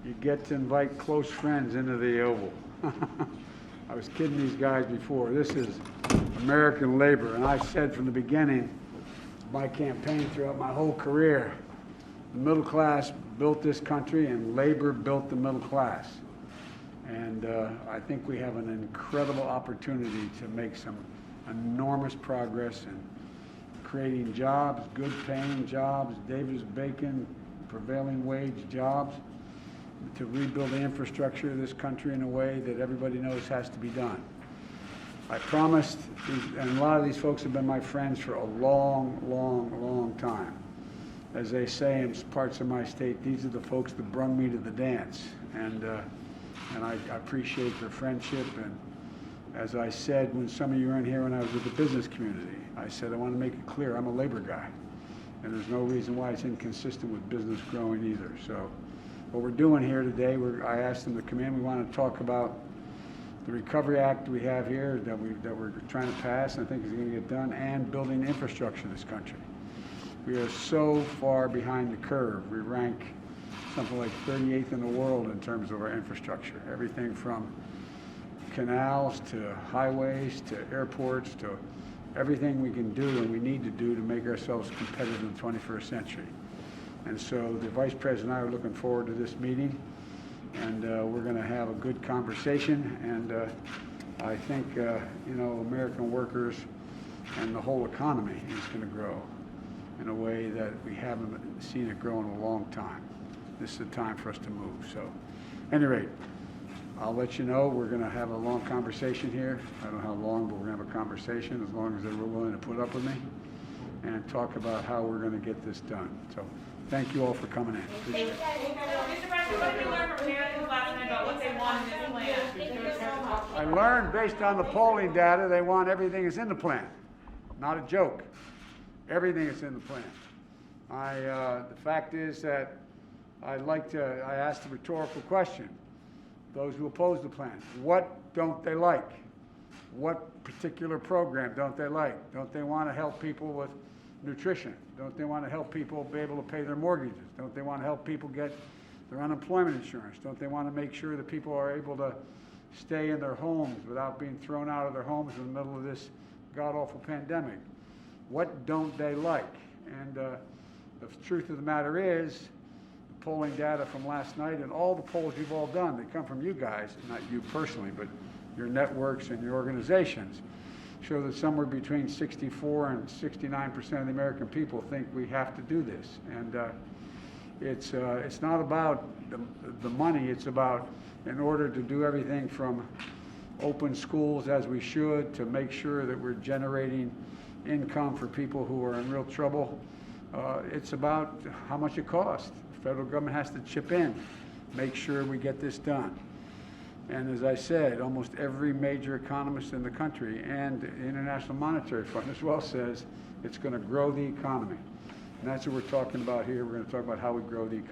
you get to invite close friends into the Oval. I was kidding these guys before. This is American labor, and I said from the beginning of my campaign throughout my whole career, the middle class built this country and labor built the middle class. And I think we have an incredible opportunity to make some enormous progress in creating jobs, good paying jobs, Davis-Bacon, prevailing wage jobs, to rebuild the infrastructure of this country in a way that everybody knows has to be done. I promised, and a lot of these folks have been my friends for a long, long, long time. As they say in parts of my state, these are the folks that brung me to the dance. And I appreciate their friendship. And as I said, when some of you were in here when I was with the business community, I said, I want to make it clear, I'm a labor guy. And there's no reason why it's inconsistent with business growing either. So what we're doing here today, I asked them to come in. We want to talk about the Recovery Act we have here that we're trying to pass, and I think is going to get done, and building infrastructure in this country. We are so far behind the curve. We rank something like 38th in the world in terms of our infrastructure. Everything from canals to highways to airports to everything we can do and we need to do to make ourselves competitive in the 21st century. And so the Vice President and I are looking forward to this meeting, and we're going to have a good conversation. And I think, American workers and the whole economy is going to grow in a way that we haven't seen it grow in a long time. This is the time for us to move. So, at any rate, I'll let you know we're going to have a long conversation here. I don't know how long, but we're going to have a conversation as long as they're willing to put up with me and talk about how we're going to get this done. So, thank you all for coming in. Appreciate it. Mr. President, what did you learn from Americans last night about what they want in this plan? I learned based on the polling data, they want everything that's in the plan. Not a joke. Everything is in the plan. The fact is that I asked a rhetorical question. Those who oppose the plan, what don't they like? What particular program don't they like? Don't they want to help people with nutrition? Don't they want to help people be able to pay their mortgages? Don't they want to help people get their unemployment insurance? Don't they want to make sure that people are able to stay in their homes without being thrown out of their homes in the middle of this god-awful pandemic? What don't they like? And the truth of the matter is, the polling data from last night and all the polls you've all done, they come from you guys, not you personally, but your networks and your organizations, show that somewhere between 64 and 69% of the American people think we have to do this. And it's not about the money, it's about, in order to do everything from open schools as we should, to make sure that we're generating income for people who are in real trouble. It's about how much it costs. The federal government has to chip in, make sure we get this done. And as I said, almost every major economist in the country and the International Monetary Fund as well says it's going to grow the economy. And that's what we're talking about here. We're going to talk about how we grow the economy.